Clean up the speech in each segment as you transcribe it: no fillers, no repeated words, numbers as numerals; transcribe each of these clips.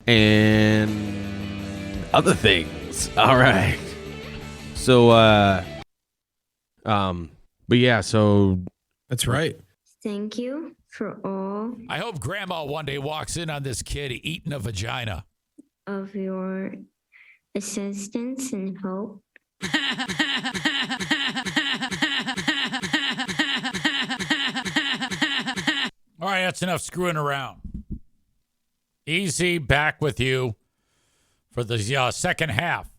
and other things. All right. So, but yeah, so That's right. Thank you for all I hope Grandma one day walks in on this kid eating a vagina. of your assistance and hope. All right, that's enough screwing around. Easy back with you for the second half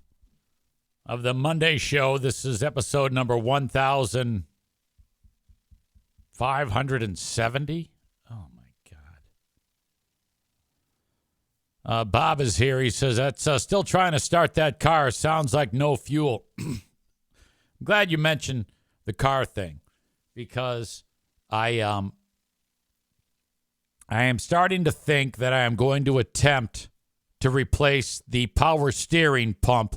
of the Monday show. This is episode number 1570. Oh, my God. Bob is here. He says, that's still trying to start that car. Sounds like no fuel. I'm glad you mentioned the car thing because I am starting to think that I am going to attempt to replace the power steering pump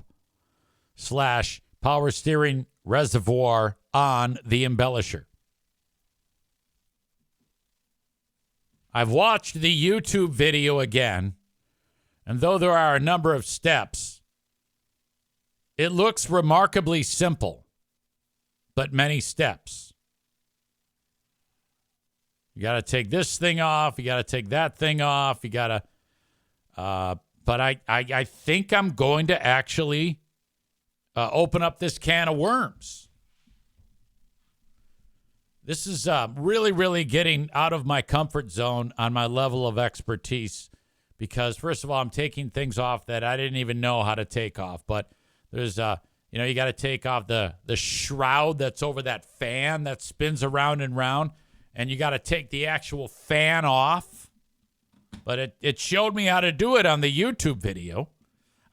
/ power steering reservoir on the embellisher. I've watched the YouTube video again, and though there are a number of steps, it looks remarkably simple, but many steps. You got to take this thing off. You got to take that thing off. You got to, but I think I'm going to actually open up this can of worms. This is really, really getting out of my comfort zone on my level of expertise because, first of all, I'm taking things off that I didn't even know how to take off. But there's, you got to take off the shroud that's over that fan that spins around and round. And you got to take the actual fan off. But it showed me how to do it on the YouTube video.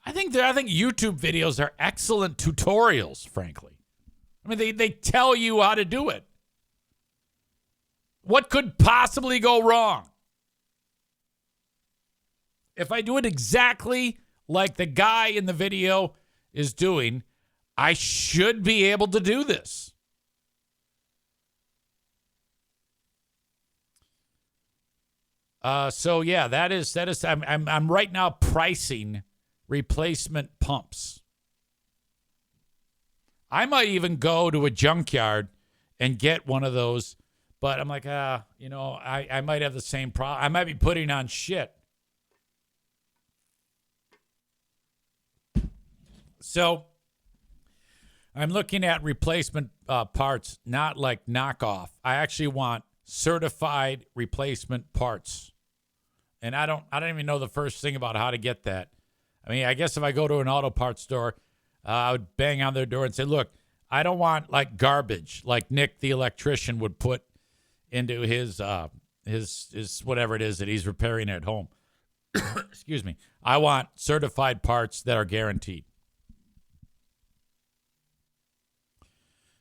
I think YouTube videos are excellent tutorials, frankly. I mean, they tell you how to do it. What could possibly go wrong? If I do it exactly like the guy in the video is doing, I should be able to do this. So yeah, that is. I'm right now pricing replacement pumps. I might even go to a junkyard and get one of those, but I'm like, I might have the same problem. I might be putting on shit. So I'm looking at replacement parts, not like knockoff. I actually want certified replacement parts. And I don't even know the first thing about how to get that. I mean, I guess if I go to an auto parts store, I would bang on their door and say, look, I don't want like garbage like Nick the electrician would put into his whatever it is that he's repairing at home. Excuse me. I want certified parts that are guaranteed.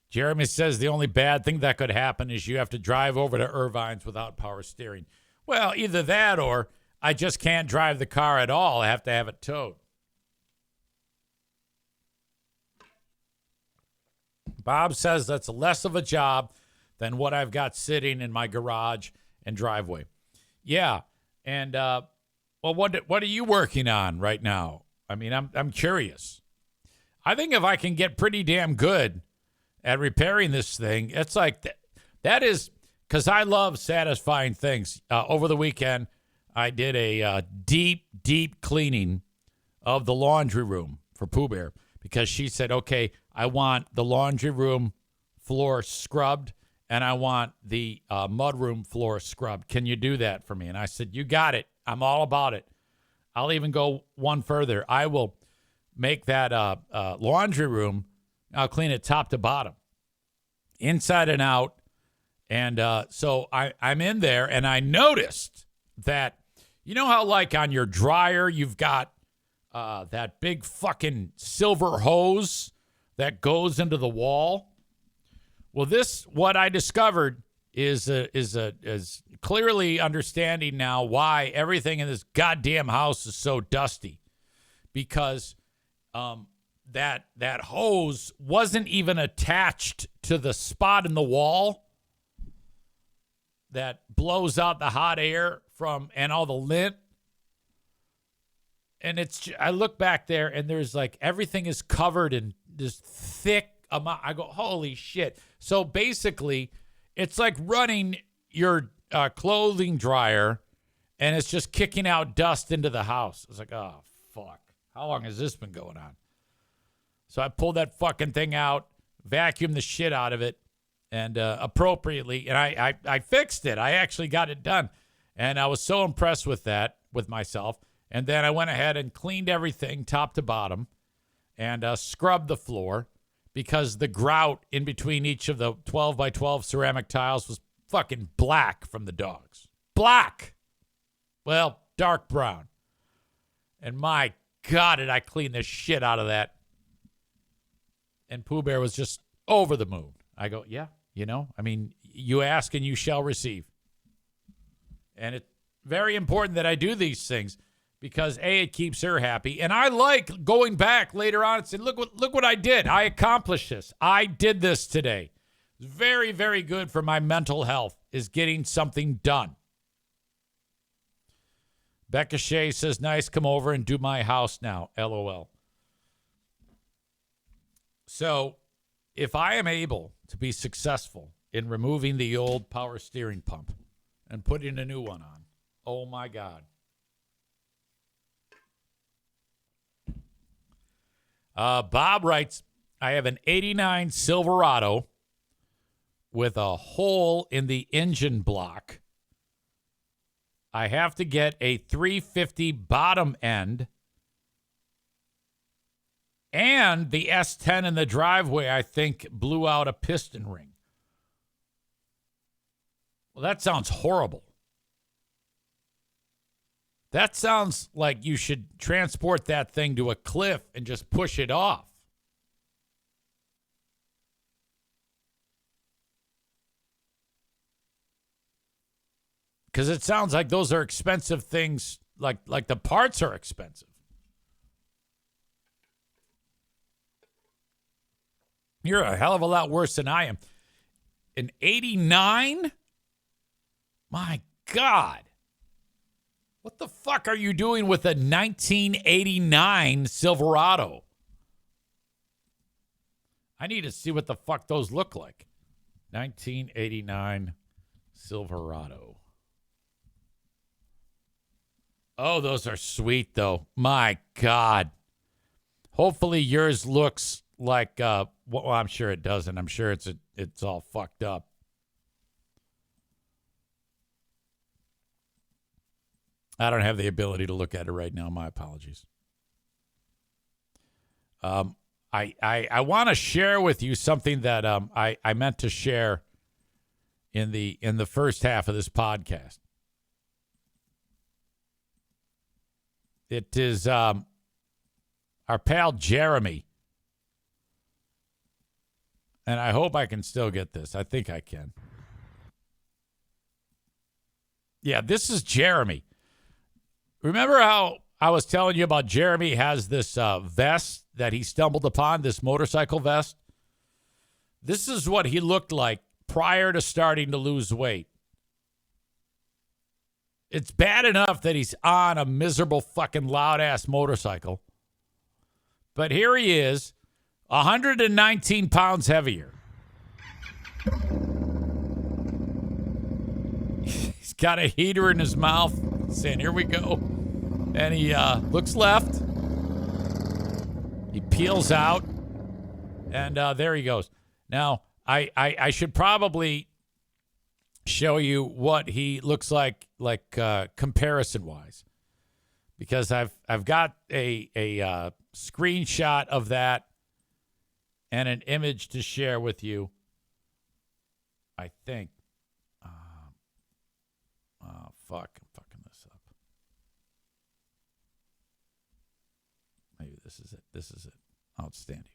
Jeremy says the only bad thing that could happen is you have to drive over to Irvine's without power steering. Well, either that or I just can't drive the car at all. I have to have it towed. Bob says that's less of a job than what I've got sitting in my garage and driveway. Yeah, and well, what are you working on right now? I mean, I'm curious. I think if I can get pretty damn good at repairing this thing, it's like that is because I love satisfying things. Over the weekend, I did a deep cleaning of the laundry room for Pooh Bear because she said, okay, I want the laundry room floor scrubbed and I want the mudroom floor scrubbed. Can you do that for me? And I said, you got it. I'm all about it. I'll even go one further. I will make that laundry room, I'll clean it top to bottom, inside and out. And so I'm in there, and I noticed that, you know how like on your dryer you've got that big fucking silver hose that goes into the wall? Well, what I discovered is clearly understanding now why everything in this goddamn house is so dusty, because that hose wasn't even attached to the spot in the wall that blows out the hot air from and all the lint. And I look back there and there's like everything is covered in this thick amount. I go, holy shit. So basically, it's like running your clothing dryer and it's just kicking out dust into the house. It's like, oh, fuck. How long has this been going on? So I pulled that fucking thing out, vacuumed the shit out of it, and appropriately, and I fixed it. I actually got it done. And I was so impressed with that, with myself. And then I went ahead and cleaned everything top to bottom and scrubbed the floor because the grout in between each of the 12 by 12 ceramic tiles was fucking black from the dogs. Black! Well, dark brown. And my God, did I clean the shit out of that. And Pooh Bear was just over the moon. I go, yeah, I mean, you ask and you shall receive. And it's very important that I do these things because, A, it keeps her happy. And I like going back later on and saying, look what I did. I accomplished this. I did this today. It's very, very good for my mental health is getting something done. Becca Shea says, nice, come over and do my house now. LOL. So if I am able to be successful in removing the old power steering pump and putting a new one on, oh my God. Bob writes, I have an 89 Silverado with a hole in the engine block. I have to get a 350 bottom end. And the S10 in the driveway, I think, blew out a piston ring. Well, that sounds horrible. That sounds like you should transport that thing to a cliff and just push it off. Because it sounds like those are expensive things, like the parts are expensive. You're a hell of a lot worse than I am. An 89? My God. What the fuck are you doing with a 1989 Silverado? I need to see what the fuck those look like. 1989 Silverado. Oh, those are sweet, though. My God. Hopefully yours looks like, well, I'm sure it doesn't. I'm sure it's all fucked up. I don't have the ability to look at it right now. My apologies. I want to share with you something that I meant to share in the first half of this podcast. It is our pal Jeremy. And I hope I can still get this. I think I can. Yeah, this is Jeremy. Remember how I was telling you about Jeremy has this vest that he stumbled upon, this motorcycle vest? This is what he looked like prior to starting to lose weight. It's bad enough that he's on a miserable fucking loud-ass motorcycle. But here he is, 119 pounds heavier. He's got a heater in his mouth saying, here we go. And he looks left. He peels out. And there he goes. Now, I should probably show you what he looks like comparison-wise. Because I've got a screenshot of that and an image to share with you, I think. Fuck, I'm fucking this up. Maybe this is it. This is it. Outstanding.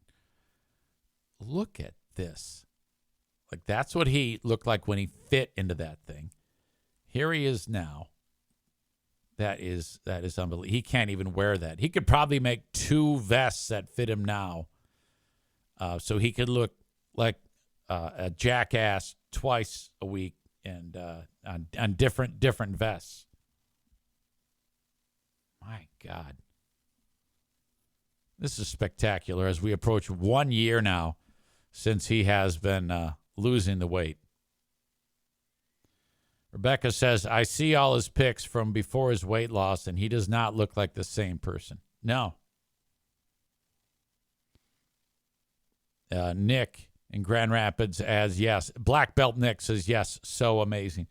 Look at this. Like, that's what he looked like when he fit into that thing. Here he is now. That is unbelievable. He can't even wear that. He could probably make 2 vests that fit him now. So he could look like a jackass twice a week and on different vests. My God. This is spectacular as we approach 1 year now since he has been losing the weight. Rebecca says, I see all his pics from before his weight loss, and he does not look like the same person. No. Nick in Grand Rapids adds, yes. Black Belt Nick says, yes, so amazing.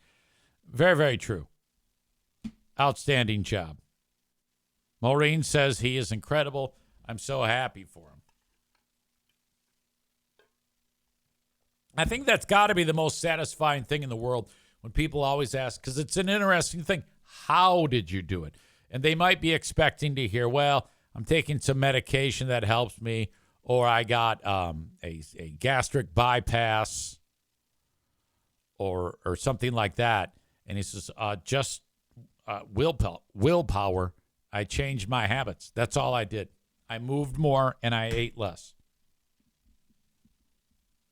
Very, very true. Outstanding job. Maureen says he is incredible. I'm so happy for him. I think that's got to be the most satisfying thing in the world when people always ask, because it's an interesting thing. How did you do it? And they might be expecting to hear, well, I'm taking some medication that helps me, or I got a gastric bypass or something like that. And he says, just willpower. I changed my habits. That's all I did. I moved more and I ate less.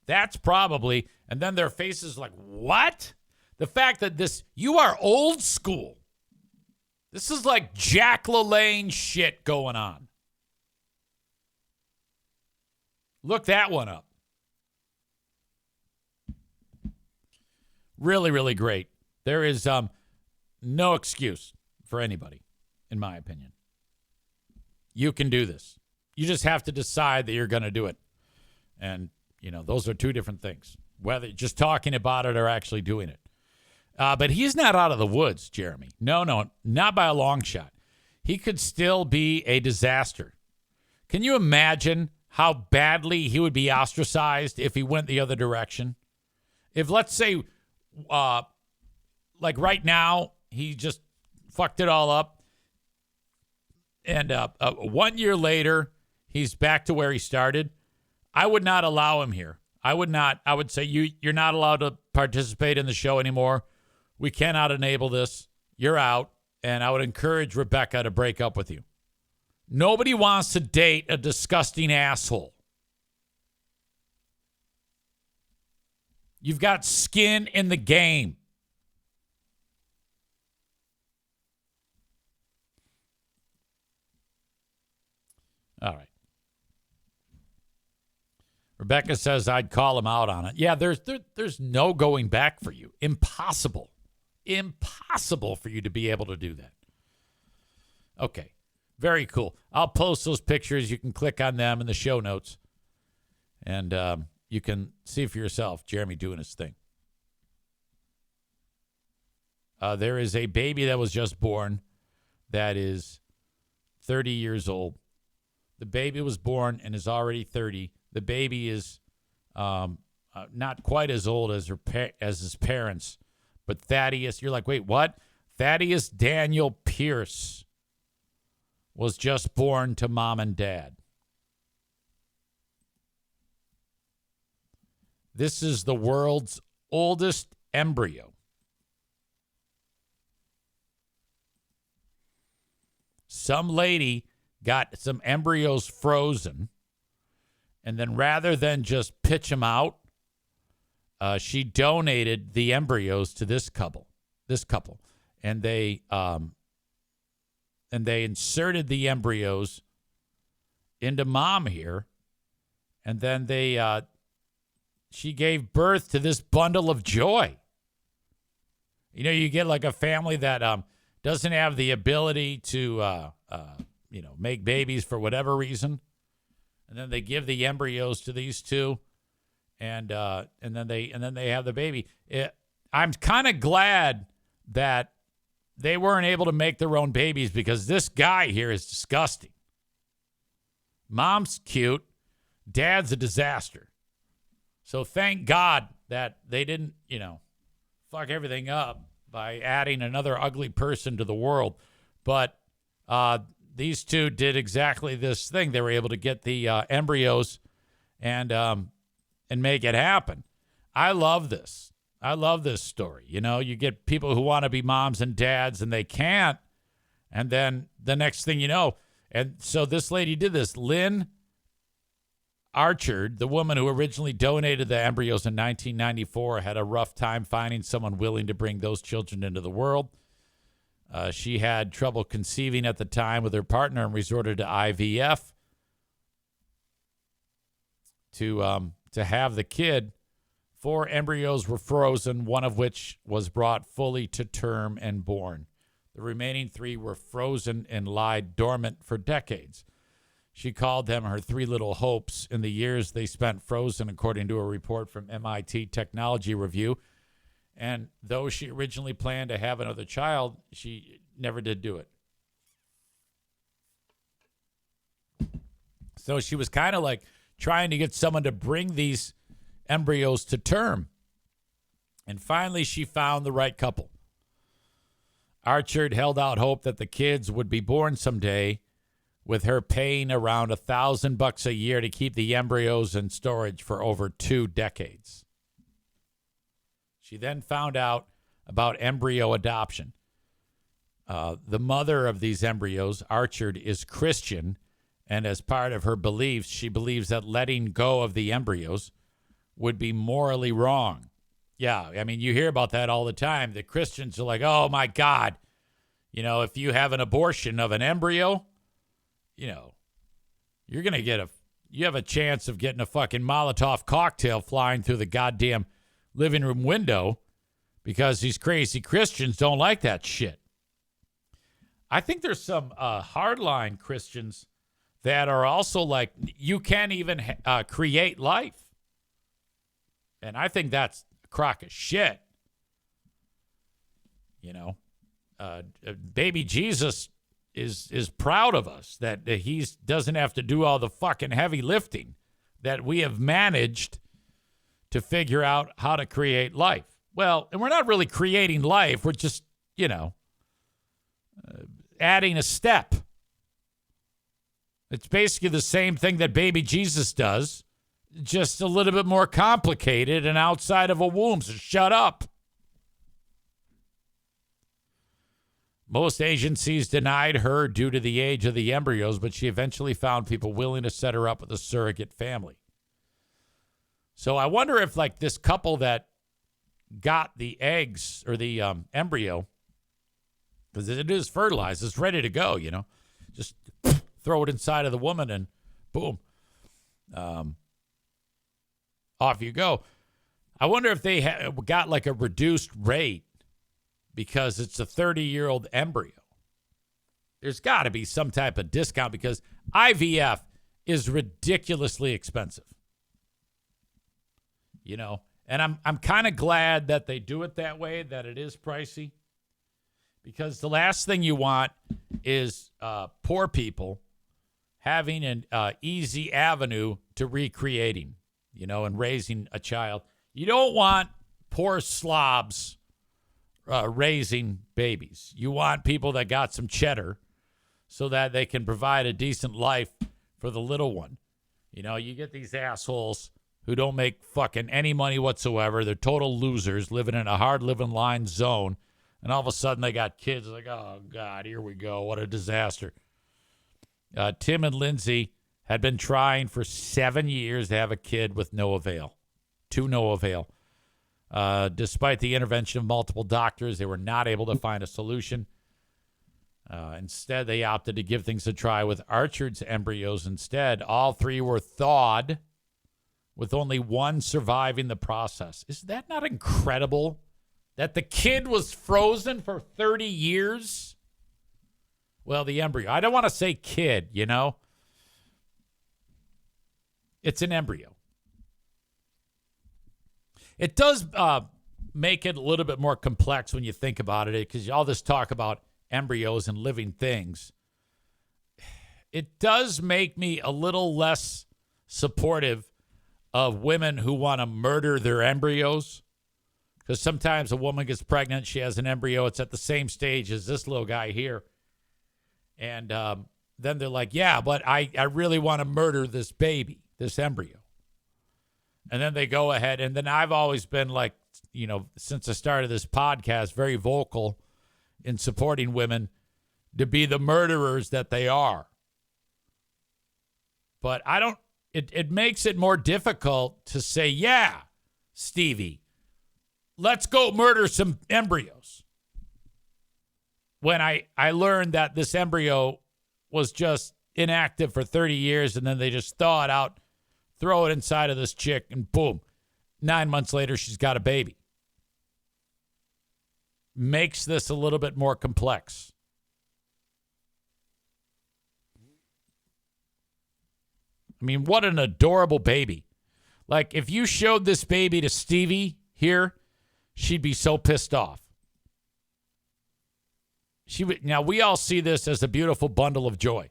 That's probably, and then their faces like, what? The fact that you are old school. This is like Jack LaLanne shit going on. Look that one up. Really, really great. There is no excuse for anybody, in my opinion. You can do this. You just have to decide that you're going to do it. And, those are two different things. Whether just talking about it or actually doing it. But he's not out of the woods, Jeremy. No, not by a long shot. He could still be a disaster. Can you imagine how badly he would be ostracized if he went the other direction? If, let's say, like right now, he just fucked it all up. And 1 year later, he's back to where he started. I would not allow him here. I would say, you're not allowed to participate in the show anymore. We cannot enable this. You're out. And I would encourage Rebecca to break up with you. Nobody wants to date a disgusting asshole. You've got skin in the game. All right. Rebecca says I'd call him out on it. Yeah, there's no going back for you. Impossible for you to be able to do that. Okay. Very cool. I'll post those pictures. You can click on them in the show notes. And you can see for yourself Jeremy doing his thing. There is a baby that was just born that is 30 years old. The baby was born and is already 30. The baby is not quite as old as his parents. But Thaddeus, you're like, wait, what? Thaddeus Daniel Pierce was just born to mom and dad. This is the world's oldest embryo. Some lady got some embryos frozen, and then rather than just pitch them out, she donated the embryos to this couple, and they inserted the embryos into mom here, and then she gave birth to this bundle of joy. You get like a family that doesn't have the ability to make babies for whatever reason, and then they give the embryos to these two, and then they have the baby. I'm kind of glad that they weren't able to make their own babies, because this guy here is disgusting. Mom's cute. Dad's a disaster. So thank God that they didn't, fuck everything up by adding another ugly person to the world. But these two did exactly this thing. They were able to get the embryos and make it happen. I love this. I love this story. You get people who want to be moms and dads and they can't. And then the next thing you know, and so this lady did this. Lynn Archard, the woman who originally donated the embryos in 1994, had a rough time finding someone willing to bring those children into the world. She had trouble conceiving at the time with her partner and resorted to IVF. to have the kid. 4 embryos were frozen, one of which was brought fully to term and born. The remaining 3 were frozen and lied dormant for decades. She called them her 3 little hopes in the years they spent frozen, according to a report from MIT Technology Review. And though she originally planned to have another child, she never did do it. So she was kind of like trying to get someone to bring these embryos to term. And finally, she found the right couple. Archard held out hope that the kids would be born someday, with her paying around $1,000 a year to keep the embryos in storage for over 2 decades. She then found out about embryo adoption. The mother of these embryos, Archard, is Christian, and as part of her beliefs, she believes that letting go of the embryos would be morally wrong. Yeah, I mean, you hear about that all the time. The Christians are like, oh, my God. You know, if you have an abortion of an embryo, you know, you're going to you have a chance of getting a fucking Molotov cocktail flying through the goddamn living room window because these crazy Christians don't like that shit. I think there's some hardline Christians that are also like, you can't even create life. And I think that's a crock of shit. You know, baby Jesus is proud of us that he doesn't have to do all the fucking heavy lifting, that we have managed to figure out how to create life. Well, and we're not really creating life. We're just, you know, adding a step. It's basically the same thing that baby Jesus does, just a little bit more complicated and outside of a womb. So shut up. Most agencies denied her due to the age of the embryos, but she eventually found people willing to set her up with a surrogate family. So I wonder if, like, this couple that got the eggs or the embryo, because it is fertilized, it's ready to go, you know, just throw it inside of the woman and boom, off you go. I wonder if they got like a reduced rate because it's a 30-year-old embryo. There's got to be some type of discount because IVF is ridiculously expensive. You know, and I'm kind of glad that they do it that way, that it is pricey, because the last thing you want is poor people having an easy avenue to recreating, you know, and raising a child. You don't want poor slobs raising babies. You want people that got some cheddar so that they can provide a decent life for the little one. You know, you get these assholes who don't make fucking any money whatsoever. They're total losers living in a hard living line zone. And all of a sudden they got kids like, oh, God, here we go. What a disaster. Tim and Lindsay had been trying for 7 years to have a kid with no avail. To no avail. Despite the intervention of multiple doctors, they were not able to find a solution. Instead, they opted to give things a try with Archard's embryos instead. All 3 were thawed, with only 1 surviving the process. Is that not incredible? That the kid was frozen for 30 years? Well, the embryo. I don't want to say kid, you know? It's an embryo. It does make it a little bit more complex when you think about it, because all this talk about embryos and living things. It does make me a little less supportive of women who want to murder their embryos. Because sometimes a woman gets pregnant, she has an embryo, it's at the same stage as this little guy here. And then they're like, yeah, but I really want to murder this baby, this embryo. And then they go ahead, and then I've always been like, you know, since I started this podcast, very vocal in supporting women to be the murderers that they are. But I don't, it makes it more difficult to say, yeah, Stevie, let's go murder some embryos. When I learned that this embryo was just inactive for 30 years and then they just thaw it out throw it inside of this chick, and boom, 9 months later, she's got a baby. Makes this a little bit more complex. I mean, what an adorable baby. Like, if you showed this baby to Stevie here, she'd be so pissed off. Now, we all see this as a beautiful bundle of joy.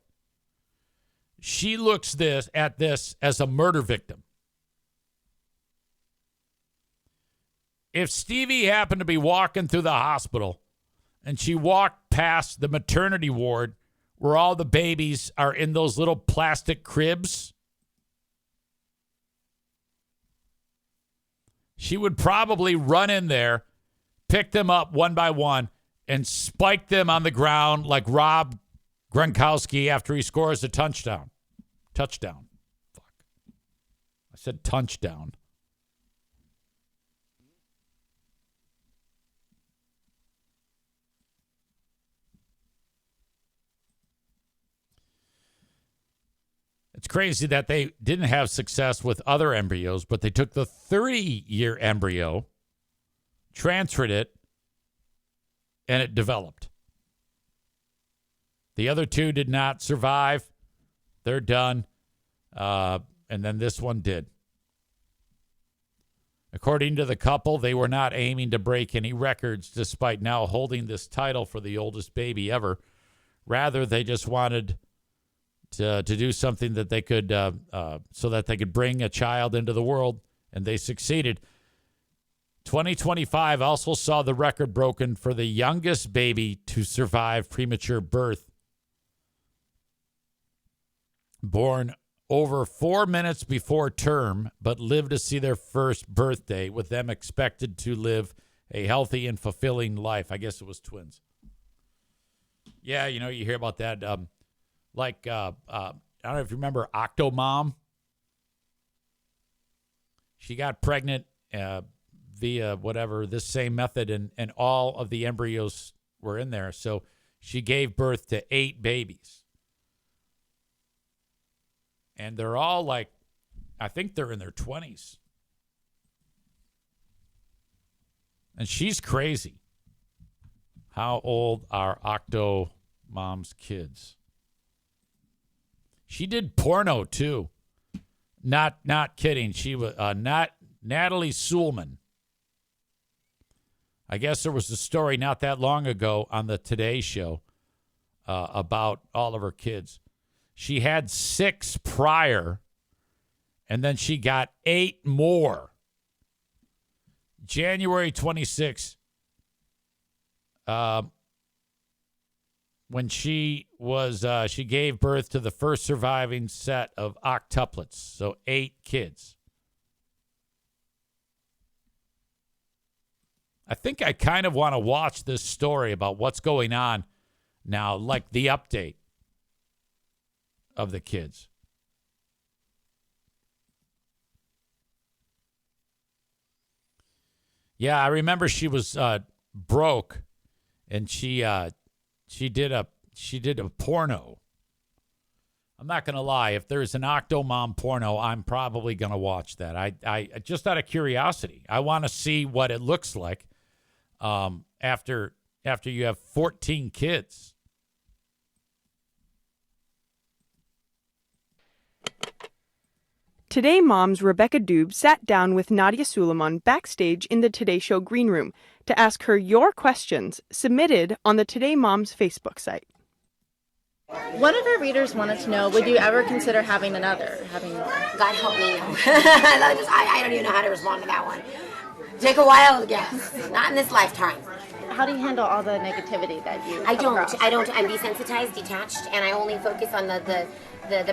She looks at this as a murder victim. If Stevie happened to be walking through the hospital and she walked past the maternity ward where all the babies are in those little plastic cribs, she would probably run in there, pick them up one by one, and spike them on the ground like Rob Gronkowski after he scores a touchdown. Touchdown. Fuck. I said touchdown. It's crazy that they didn't have success with other embryos, but they took the 30-year embryo, transferred it, and it developed. The other two did not survive. They're done. And then this one did. According to the couple, they were not aiming to break any records despite now holding this title for the oldest baby ever. Rather, they just wanted to do something that they could, so that they could bring a child into the world, and they succeeded. 2025 also saw the record broken for the youngest baby to survive premature birth. Born over 4 minutes before term, but lived to see their first birthday, with them expected to live a healthy and fulfilling life. I guess it was twins. Yeah, you hear about that. I don't know if you remember Octomom. She got pregnant via this same method, and all of the embryos were in there. So she gave birth to 8 babies. And they're all I think they're in their 20s. And she's crazy. How old are Octomom's kids? She did porno too. Not kidding. She was Natalie Suleman. I guess there was a story not that long ago on the Today Show about all of her kids. She had 6 prior, and then she got 8 more. January 26th, when she gave birth to the first surviving set of octuplets, so 8 kids. I think I kind of want to watch this story about what's going on now, like the update of the kids. Yeah, I remember she was broke, and she did a porno. I'm not gonna lie. If there's an Octomom porno, I'm probably gonna watch that. I just out of curiosity, I want to see what it looks like after you have 14 kids. Today Mom's Rebecca Dube sat down with Nadia Suleiman backstage in the Today Show green room to ask her your questions submitted on the Today Mom's Facebook site. One of our readers wanted to know, would you ever consider having another? God help me, no. I don't even know how to respond to that one. Take a while, yes. Not in this lifetime. How do you handle all the negativity that you I come across? don't. I'm desensitized, detached, and I only focus on the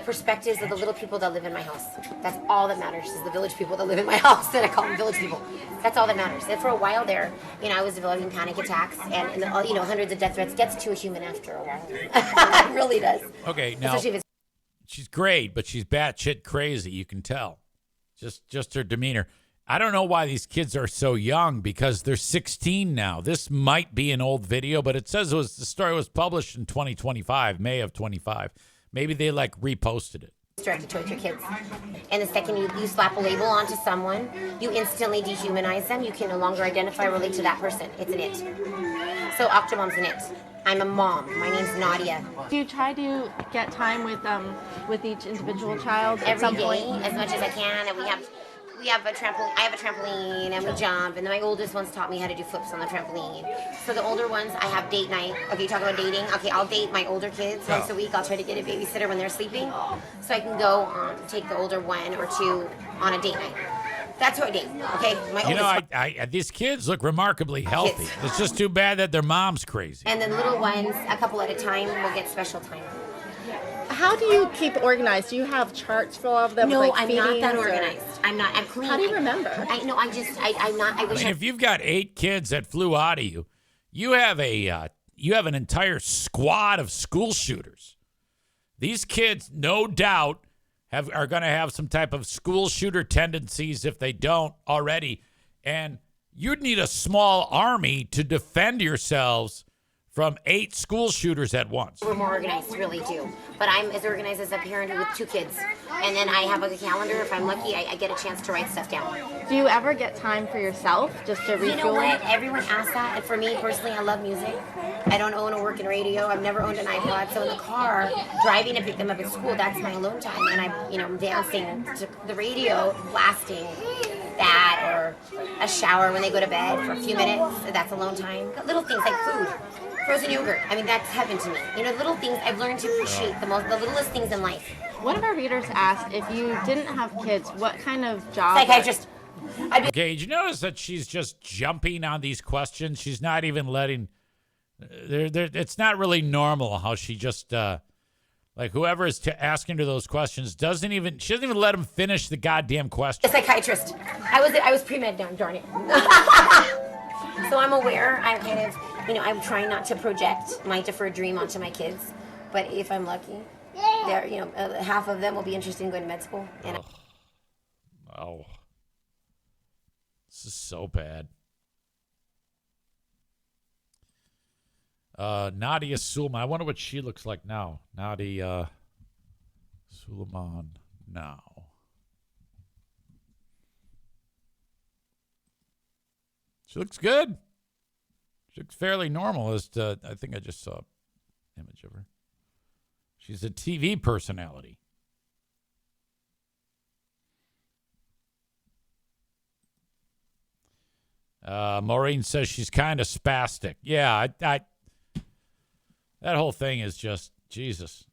perspectives of the little people that live in my house. That's all that matters, is the village people that live in my house, and I call them village people. That's all that matters. And for a while there, I was developing panic attacks, and hundreds of death threats gets to a human after a while. It really does. Okay, now she's great, but she's batshit crazy. You can tell, just her demeanor. I don't know why these kids are so young, because they're 16 now. This might be an old video, but it says the story was published in 2025, May of 25. Maybe they reposted it. misdirected towards your kids. And the second you slap a label onto someone, you instantly dehumanize them. You can no longer identify or relate to that person. It's an it. So Octomom's an it. I'm a mom. My name's Nadia. Do you try to get time with each individual child at Every some day, point? as much as I can, and we have a trampoline. I have a trampoline, and we jump. And then my oldest ones taught me how to do flips on the trampoline. So the older ones, I have date night. Okay, you talk about dating. Okay, I'll date my older kids once a week. I'll try to get a babysitter when they're sleeping, so I can go take the older one or two on a date night. That's what I date. Okay, my oldest. I these kids look remarkably healthy. Kids. It's just too bad that their mom's crazy. And then little ones, a couple at a time, will get special time. How do you keep organized? Do you have charts for all of them? No, with, like, I'm not that feedings or- organized. I'm not. I'm clean. How do you remember? I'm not. I wish. If you've got 8 kids that flew out of you, you have an entire squad of school shooters. These kids, no doubt, are going to have some type of school shooter tendencies if they don't already. And you'd need a small army to defend yourselves from 8 school shooters at once. We're more organized, really do. But I'm as organized as a parent with 2 kids. And then I have a calendar. If I'm lucky, I get a chance to write stuff down. Do you ever get time for yourself just to refuel? You know what? Everyone asks that. And for me, personally, I love music. I don't own or work in radio. I've never owned an iPod. So in the car, driving to pick them up at school, that's my alone time. And I'm dancing to the radio, blasting that, or a shower when they go to bed for a few minutes. That's alone time. Little things like food. Frozen yogurt. I mean, that's heaven to me. Little things. I've learned to appreciate the littlest things in life. One of our readers asked, if you didn't have kids, what kind of job? Psychiatrist. Okay, did you notice that she's just jumping on these questions? She's not even letting. It's not really normal how she just like whoever is asking her those questions she doesn't even let them finish the goddamn question. A psychiatrist. I was pre-med down, darn it. So I'm aware. I'm kind of, I'm trying not to project my deferred dream onto my kids. But if I'm lucky, they're, half of them will be interested in going to med school. And Oh, this is so bad. Nadia Suleiman. I wonder what she looks like now. Nadia Suleiman now. She looks good. She looks fairly normal. I think I just saw an image of her. She's a TV personality. Maureen says she's kind of spastic. Yeah, that whole thing is just Jesus.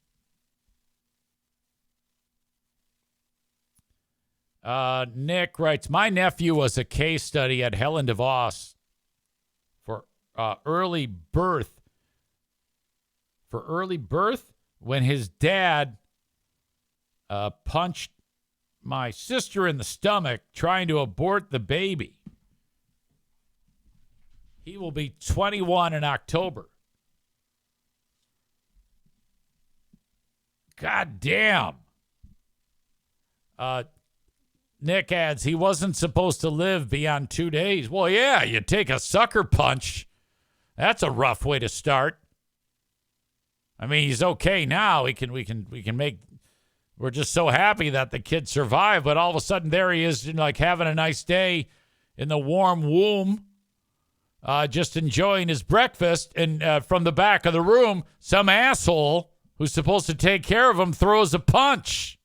Nick writes, my nephew was a case study at Helen DeVos for early birth. For early birth, when his dad punched my sister in the stomach trying to abort the baby. He will be 21 in October. God damn. Nick adds, he wasn't supposed to live beyond 2 days. Well, yeah, you take a sucker punch. That's a rough way to start. I mean, he's okay now. We can make. We're just so happy that the kid survived. But all of a sudden, there he is, like having a nice day in the warm womb, just enjoying his breakfast. And from the back of the room, some asshole who's supposed to take care of him throws a punch.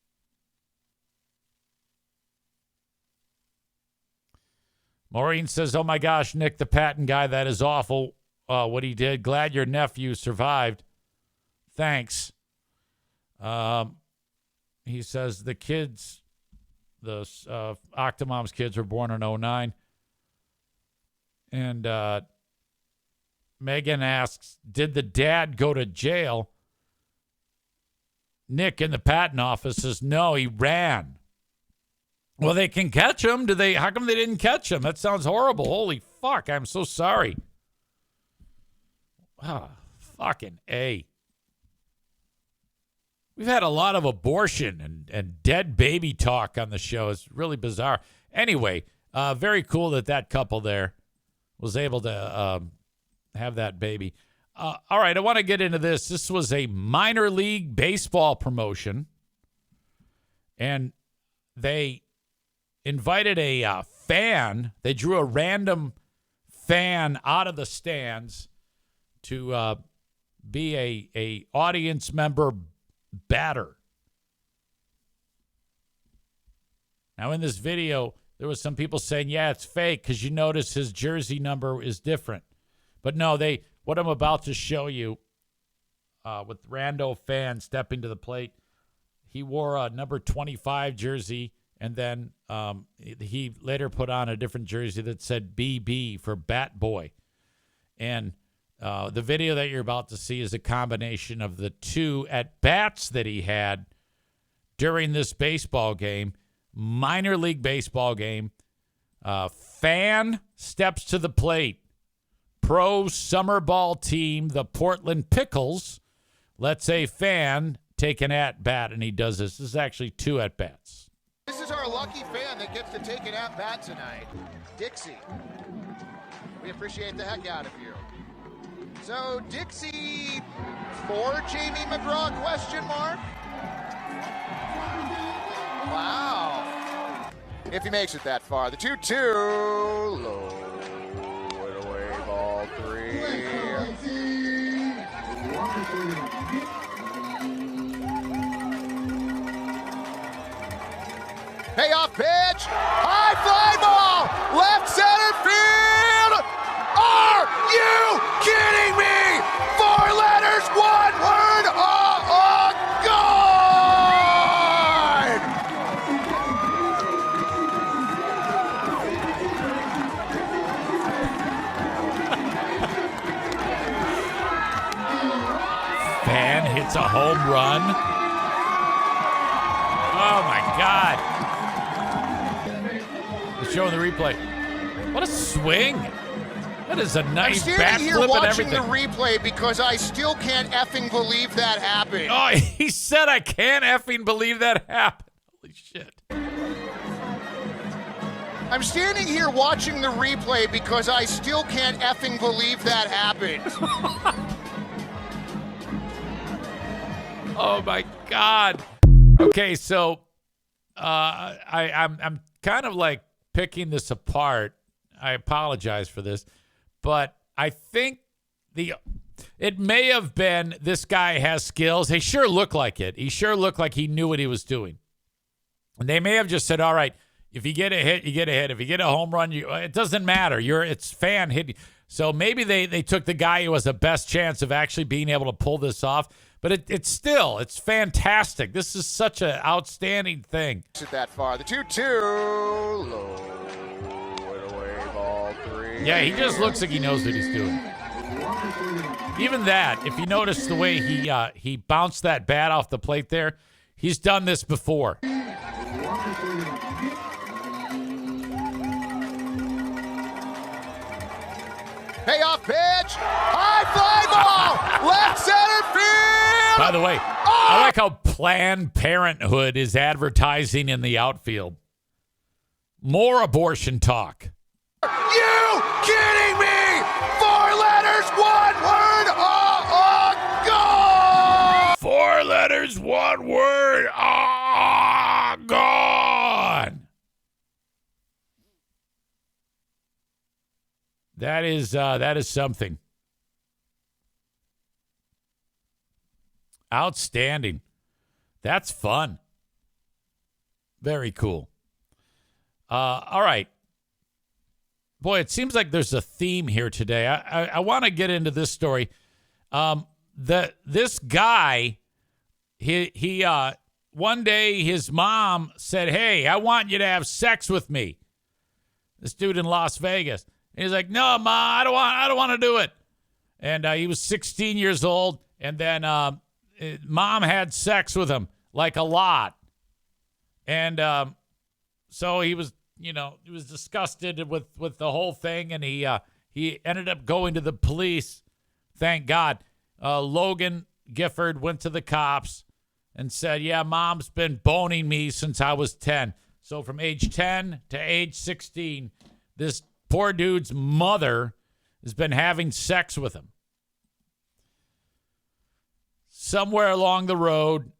Maureen says, oh, my gosh, Nick, the Patton guy, that is awful what he did. Glad your nephew survived. Thanks. He says the kids, the Octomom's kids were born in 2009. And Megan asks, did the dad go to jail? Nick in the Patton office says, no, he ran. Well, they can catch him. How come they didn't catch him? That sounds horrible. Holy fuck. I'm so sorry. Fucking A. We've had a lot of abortion and dead baby talk on the show. It's really bizarre. Anyway, very cool that couple there was able to have that baby. All right, I want to get into this. This was a minor league baseball promotion. and they invited a fan. They drew a random fan out of the stands to be a audience member batter. Now, in this video, there was some people saying, yeah, it's fake because you notice his jersey number is different. But no, what I'm about to show you with Rando fan stepping to the plate, he wore a number 25 jersey, and then he later put on a different jersey that said BB for Bat Boy. And the video that you're about to see is a combination of the two at-bats that he had during this baseball game, minor league baseball game. Fan steps to the plate. Pro summer ball team, the Portland Pickles, lets a fan take an at-bat, and he does this. This is actually two at-bats. This is our lucky fan that gets to take an at-bat tonight. Dixie. We appreciate the heck out of you. So, Dixie for Jamie McGraw, question mark? Wow. If he makes it that far. The 2-2. Low and away, ball 3. Payoff pitch. High fly ball. Left center field. Are you kidding me? 4 letters, 1 word. God! Fan hits a home run. Oh, my God. Let's show the replay. What a swing. That is a nice I'm bat standing here flip and watching everything. the replay because I still can't effing believe that happened. Oh, he said I can't effing believe that happened. Holy shit. I'm standing here watching the replay because I still can't effing believe that happened. Oh, my God. Okay, so I'm kind of like picking this apart. I apologize for this. But I think it may have been this guy has skills. He sure looked like it. He sure looked like he knew what he was doing. And they may have just said, all right, if you get a hit, you get a hit. If you get a home run, it doesn't matter. It's fan hitting. So maybe they took the guy who has the best chance of actually being able to pull this off. But it's fantastic. This is such an outstanding thing. That far. The 2-2. Low and away, ball 3. Yeah, he just looks like he knows what he's doing. Even that, if you notice the way he bounced that bat off the plate there, he's done this before. Payoff pitch. High fly ball. Left center field. By the way, I like how Planned Parenthood is advertising in the outfield. More abortion talk. You kidding me? 4 letters, 1 word. Gone. 4 letters, 1 word. Gone. That is something. Outstanding. That's fun. Very cool. All right. Boy, it seems like there's a theme here today. I want to get into this story. This guy, he one day his mom said, "Hey, I want you to have sex with me." This dude in Las Vegas. And he's like, "No, Ma, I don't want to do it." And he was 16 years old, and then mom had sex with him, like a lot. And so he was disgusted with the whole thing, and he ended up going to the police. Thank God. Logan Gifford went to the cops and said, "Yeah, mom's been boning me since I was 10. So from age 10 to age 16, this poor dude's mother has been having sex with him. Somewhere along the road,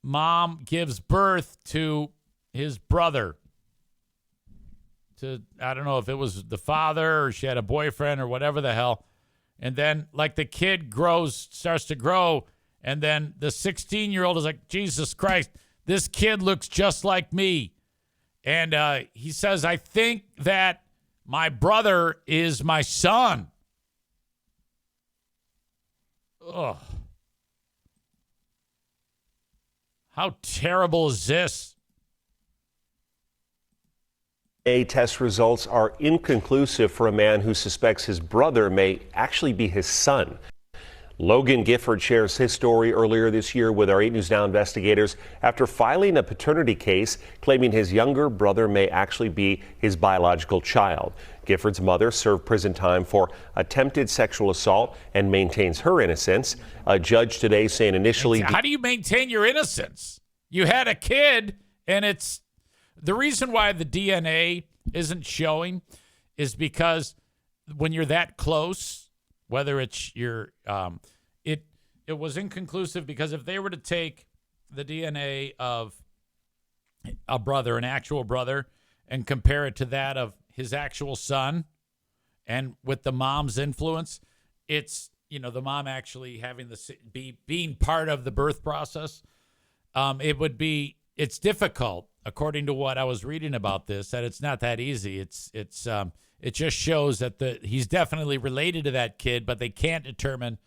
mom gives birth to his brother. I don't know if it was the father or she had a boyfriend or whatever the hell. And then, like, the kid starts to grow, and then the 16-year-old is like, Jesus Christ, this kid looks just like me. And he says, I think that my brother is my son. Ugh. How terrible is this? Test results are inconclusive for a man who suspects his brother may actually be his son. Logan Gifford shares his story earlier this year with our 8 News Now investigators after filing a paternity case claiming his younger brother may actually be his biological child. Gifford's mother served prison time for attempted sexual assault and maintains her innocence. A judge today saying initially... How do you maintain your innocence? You had a kid, and it's... The reason why the DNA isn't showing is because when you're that close, whether it's your, it was inconclusive because if they were to take the DNA of a brother, an actual brother, and compare it to that of his actual son, and with the mom's influence, it's, the mom actually having being part of the birth process, it's difficult. According to what I was reading about this, that it's not that easy. It just shows that he's definitely related to that kid, but they can't determine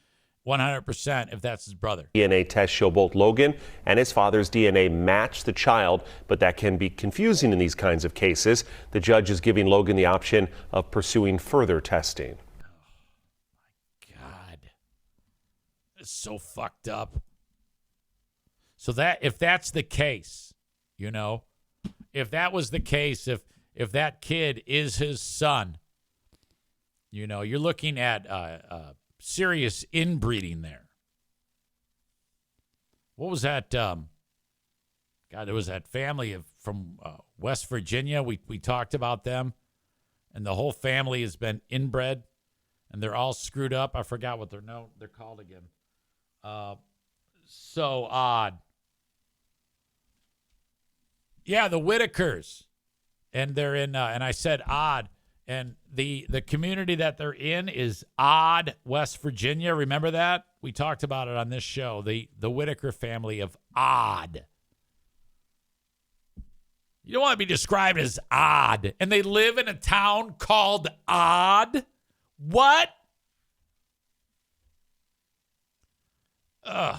100% if that's his brother. DNA tests show both Logan and his father's DNA match the child, but that can be confusing in these kinds of cases. The judge is giving Logan the option of pursuing further testing. Oh, my God. It's so fucked up. So that if that's the case, if that was the case, if that kid is his son, you're looking at serious inbreeding there. What was that? God, there was that family from West Virginia. We talked about them, and the whole family has been inbred, and they're all screwed up. I forgot what they're called again. So odd. Yeah, the Whitakers, and they're in, and I said odd, and the community that they're in is Odd, West Virginia. Remember that? We talked about it on this show, the Whitaker family of Odd. You don't want to be described as odd, and they live in a town called Odd? What? Ugh.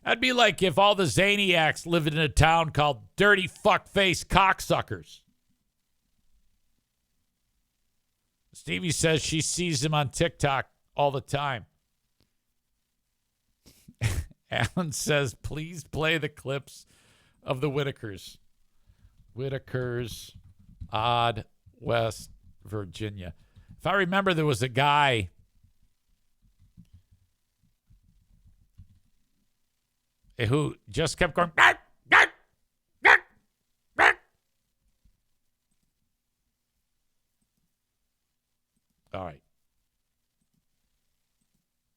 That'd be like if all the Zaniacs lived in a town called Dirty Fuckface Cocksuckers. Stevie says she sees him on TikTok all the time. Alan says, please play the clips of the Whitakers. Whitakers, Odd, West Virginia. If I remember, there was a guy... who just kept going. All right.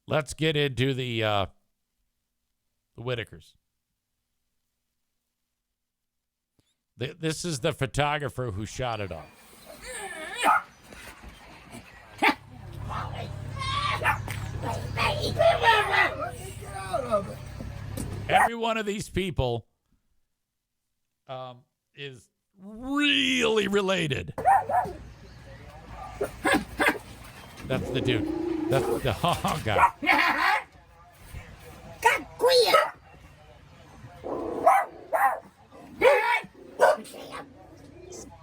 Let's get into the Whitakers. This is the photographer who shot it off. Every one of these people is really related. That's the dude. That's the God.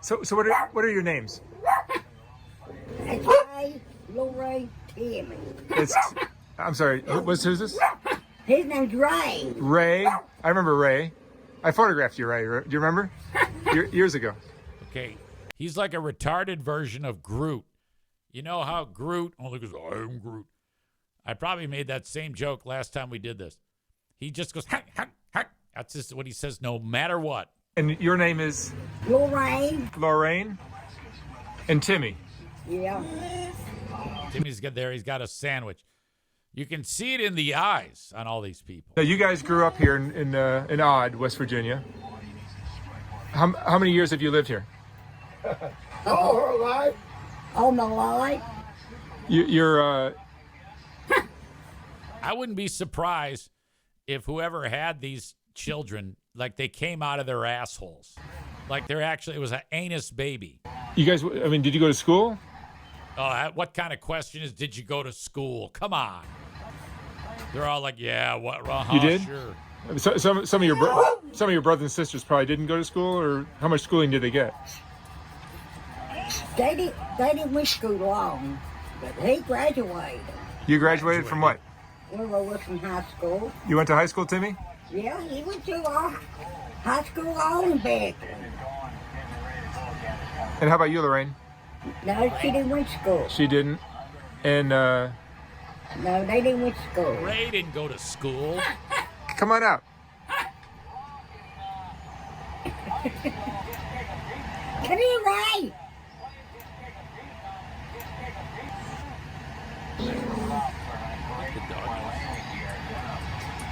So what are your names? It's Ray, Lori, Timmy. Who's this? His name's Ray. Ray. I remember Ray. I photographed you, Ray. Do you remember? Years ago. Okay. He's like a retarded version of Groot. You know how Groot only goes, I am Groot. I probably made that same joke last time we did this. He just goes, hack, hack, hack. That's just what he says no matter what. And your name is? Lorraine. Lorraine. And Timmy. Yeah. Timmy's got there. He's got a sandwich. You can see it in the eyes on all these people. Now, you guys grew up here in Odd, West Virginia. How many years have you lived here? All right. All my life. You're I wouldn't be surprised if whoever had these children, like they came out of their assholes. Like it was an anus baby. you guys. I mean, did you go to school? Oh, what kind of question is, did you go to school? Come on. They're all like, yeah, what? You did? Sure. So, some of your brothers and sisters probably didn't go to school, or how much schooling did they get? They didn't went to school long, but he graduated. You graduated from what? We were from high school. You went to high school, Timmy? Yeah, he went to high school all in Beckley. And how about you, Lorraine? No, she didn't went to school. She didn't. And No, they didn't went to school. Ray didn't go to school. come on out. Come here, Ray.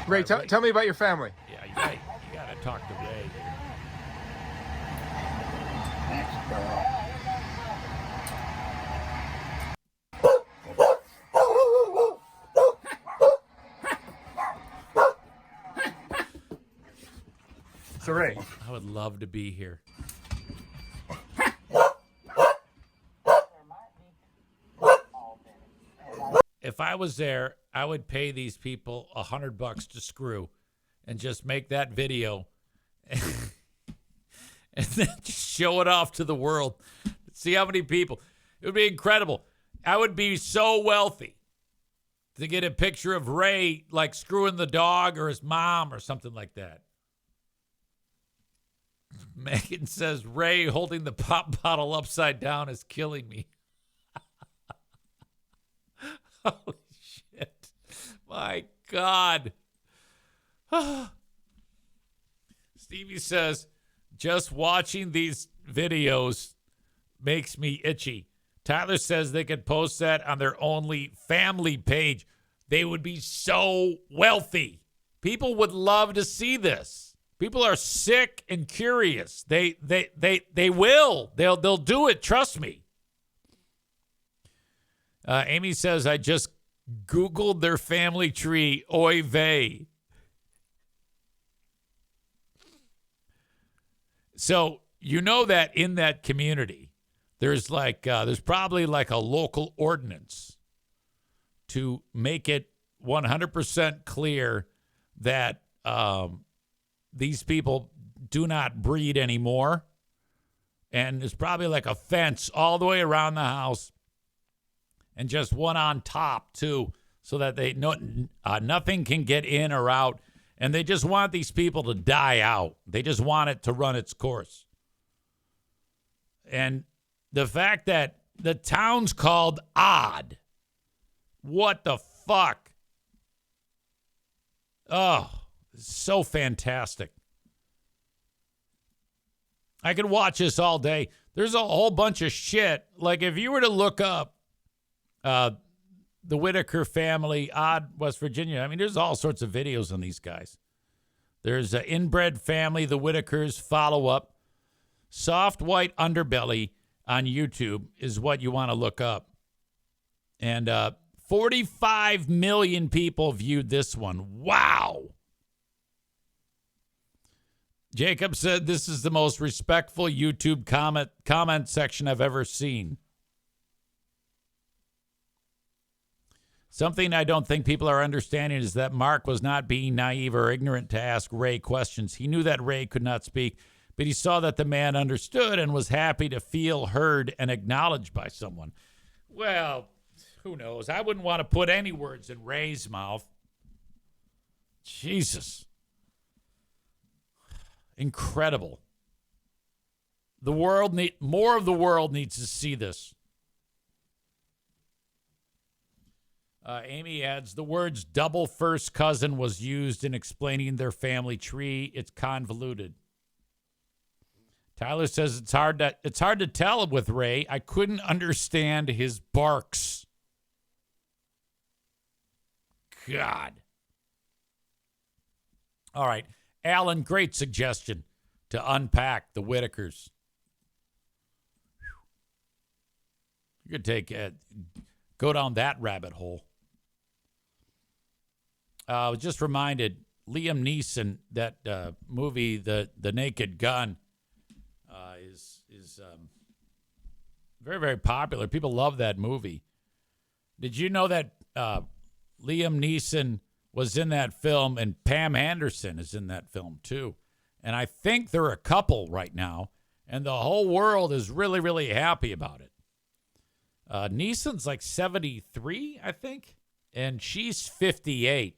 Ray, tell me about your family. Yeah, you're right. You got to talk to Ray here. So, Ray. I would love to be here. If I was there, I would pay these people $100 to screw and just make that video and then just show it off to the world. See how many people. It would be incredible. I would be so wealthy to get a picture of Ray like screwing the dog or his mom or something like that. Megan says, Ray holding the pop bottle upside down is killing me. Holy shit. My God. Stevie says, just watching these videos makes me itchy. Tyler says they could post that on their only family page. They would be so wealthy. People would love to see this. People are sick and curious. They will. They'll do it. Trust me. Amy says, I just Googled their family tree. Oy vey. So, you know that in that community, there's probably like a local ordinance to make it 100% clear that these people do not breed anymore. And there's probably like a fence all the way around the house and just one on top, too, so that nothing can get in or out. And they just want these people to die out. They just want it to run its course. And the fact that the town's called Odd. What the fuck? Oh, it's so fantastic. I could watch this all day. There's a whole bunch of shit. Like if you were to look up the Whitaker family, Odd, West Virginia, I mean, there's all sorts of videos on these guys. There's an inbred family, the Whitakers, follow-up. Soft white underbelly on YouTube is what you want to look up. And 45 million people viewed this one. Wow. Jacob said this is the most respectful YouTube comment section I've ever seen. Something I don't think people are understanding is that Mark was not being naive or ignorant to ask Ray questions. He knew that Ray could not speak, but he saw that the man understood and was happy to feel heard and acknowledged by someone. Well, who knows? I wouldn't want to put any words in Ray's mouth. Jesus. Incredible. More of the world needs to see this. Amy adds, the words double first cousin was used in explaining their family tree. It's convoluted. Tyler says it's hard to tell with Ray. I couldn't understand his barks. God. All right. Alan, great suggestion to unpack the Whitakers. You could go down that rabbit hole. I was just reminded, Liam Neeson, that movie, The Naked Gun, is very, very popular. People love that movie. Did you know that Liam Neeson was in that film, and Pam Anderson is in that film too? And I think they're a couple right now, and the whole world is really, really happy about it. Neeson's like 73, I think, and she's 58.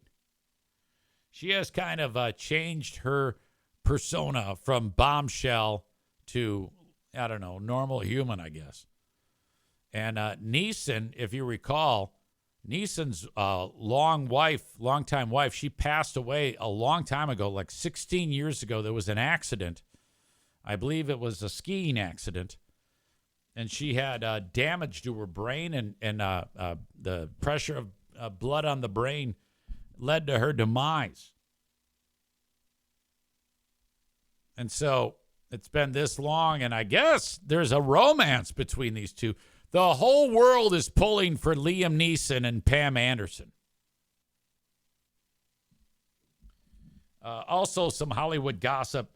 She has kind of changed her persona from bombshell to, I don't know, normal human, I guess. And Neeson, if you recall, Neeson's longtime wife, she passed away a long time ago, like 16 years ago. There was an accident. I believe it was a skiing accident. And she had damage to her brain, and the pressure of blood on the brain led to her demise. And so it's been this long, and I guess there's a romance between these two. The whole world is pulling for Liam Neeson and Pam Anderson. Also, some Hollywood gossip.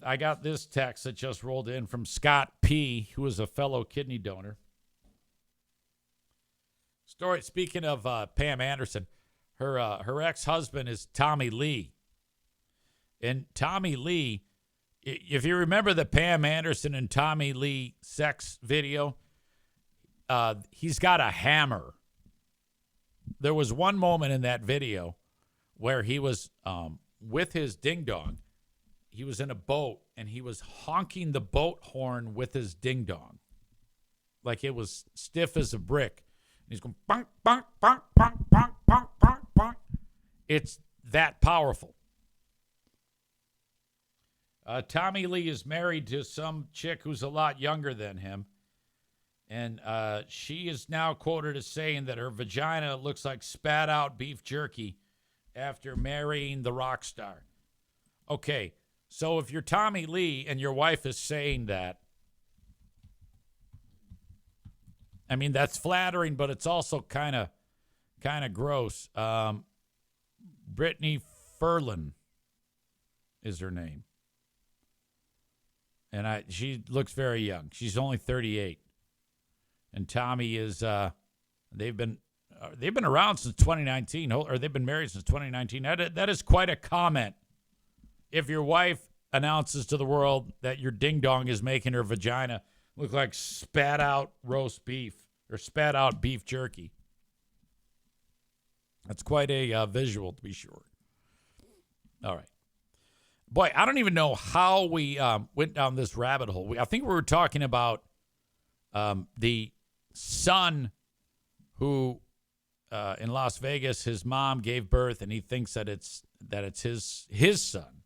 I got this text that just rolled in from Scott P., who is a fellow kidney donor. Story. Speaking of Pam Anderson, her ex-husband is Tommy Lee. And Tommy Lee, if you remember the Pam Anderson and Tommy Lee sex video, he's got a hammer. There was one moment in that video where he was with his ding-dong. He was in a boat, and he was honking the boat horn with his ding-dong. Like it was stiff as a brick. And he's going, bonk, bonk, bonk, bonk, bonk, bonk, bonk, bonk. It's that powerful. Tommy Lee is married to some chick who's a lot younger than him. And she is now quoted as saying that her vagina looks like spat out beef jerky after marrying the rock star. Okay, so if you're Tommy Lee and your wife is saying that, I mean, that's flattering, but it's also kind of gross. Brittany Ferlin is her name. And she looks very young. She's only 38. And Tommy is they've been around since 2019, or they've been married since 2019. That is quite a comment. If your wife announces to the world that your ding dong is making her vagina look like spat out roast beef or spat out beef jerky, that's quite a visual, to be sure. All right. Boy, I don't even know how we went down this rabbit hole. I think we were talking about the son who in Las Vegas, his mom gave birth, and he thinks that it's his son.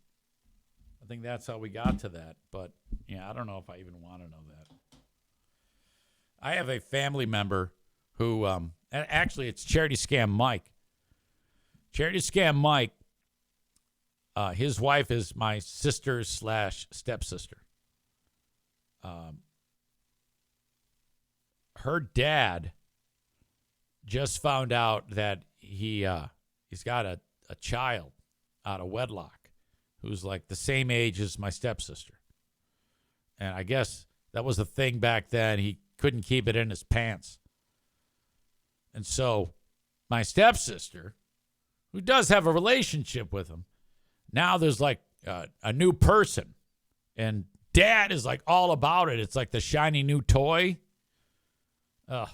I think that's how we got to that. But yeah, I don't know if I even want to know that. I have a family member who actually it's Charity Scam Mike. Charity Scam Mike. His wife is my sister / stepsister. Her dad just found out that he's got a child out of wedlock who's like the same age as my stepsister. And I guess that was the thing back then. He couldn't keep it in his pants. And so my stepsister, who does have a relationship with him, now there's like a new person, and dad is like all about it. It's like the shiny new toy. Oh,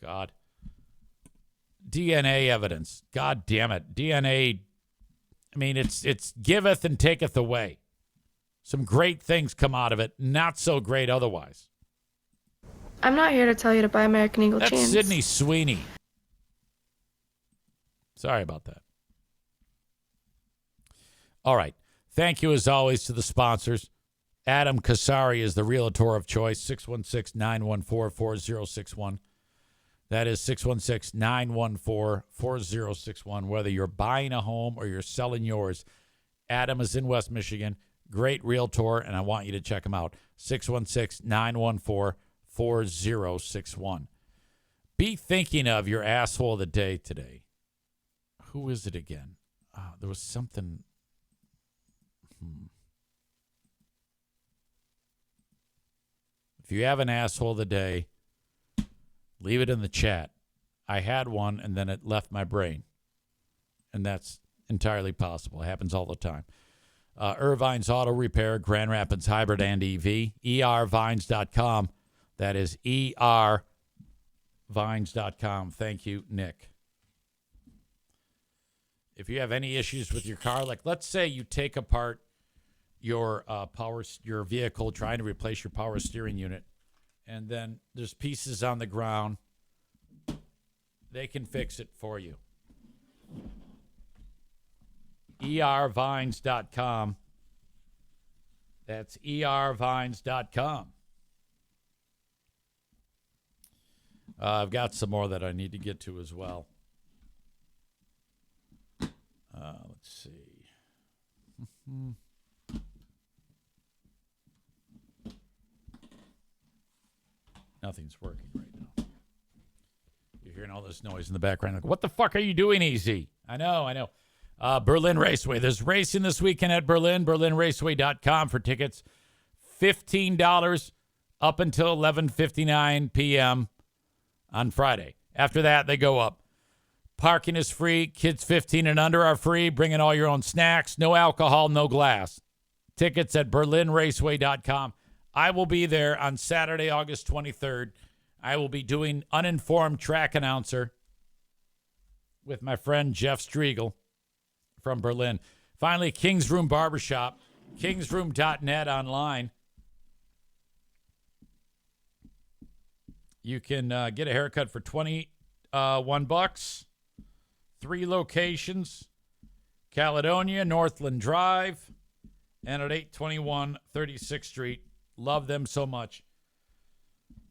God. DNA evidence. God damn it. DNA, I mean, it's giveth and taketh away. Some great things come out of it, not so great otherwise. I'm not here to tell you to buy American Eagle That's chains. Sydney Sweeney. Sorry about that. All right. Thank you, as always, to the sponsors. Adam Kasari is the realtor of choice, 616-914-4061. That is 616-914-4061. Whether you're buying a home or you're selling yours, Adam is in West Michigan. Great realtor, and I want you to check him out. 616-914-4061. Be thinking of your asshole of the day today. Who is it again? There was something. If you have an asshole of the day, leave it in the chat. I had one, and then it left my brain. And that's entirely possible. It happens all the time. Irvine's Auto Repair, Grand Rapids Hybrid and EV, ervines.com. That is ervines.com. Thank you, Nick. If you have any issues with your car, like let's say you take apart your your vehicle trying to replace your power steering unit, and then there's pieces on the ground, they can fix it for you. ervines.com. That's ervines.com. I've got some more that I need to get to as well. Let's see. Nothing's working right now. You're hearing all this noise in the background. Like, what the fuck are you doing, EZ? I know. Berlin Raceway. There's racing this weekend at Berlin. BerlinRaceway.com for tickets. $15 up until 11:59 p.m. on Friday. After that, they go up. Parking is free. Kids 15 and under are free. Bring in all your own snacks. No alcohol, no glass. Tickets at BerlinRaceway.com. I will be there on Saturday, August 23rd. I will be doing uninformed track announcer with my friend Jeff Striegel from Berlin. Finally, King's Room Barbershop, kingsroom.net online. You can get a haircut for $21. 3 locations: Caledonia, Northland Drive, and at 821 36th Street. Love them so much.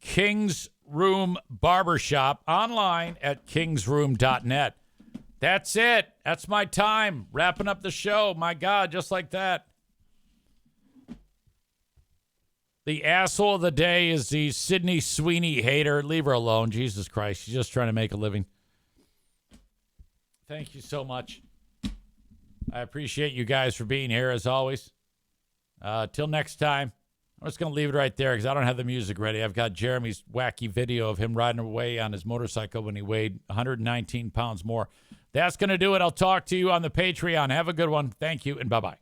King's Room Barbershop online at kingsroom.net. That's it. That's my time. Wrapping up the show. My God, just like that. The asshole of the day is the Sydney Sweeney hater. Leave her alone. Jesus Christ. She's just trying to make a living. Thank you so much. I appreciate you guys for being here as always. Till next time. I'm just going to leave it right there because I don't have the music ready. I've got Jeremy's wacky video of him riding away on his motorcycle when he weighed 119 pounds more. That's going to do it. I'll talk to you on the Patreon. Have a good one. Thank you, and bye-bye.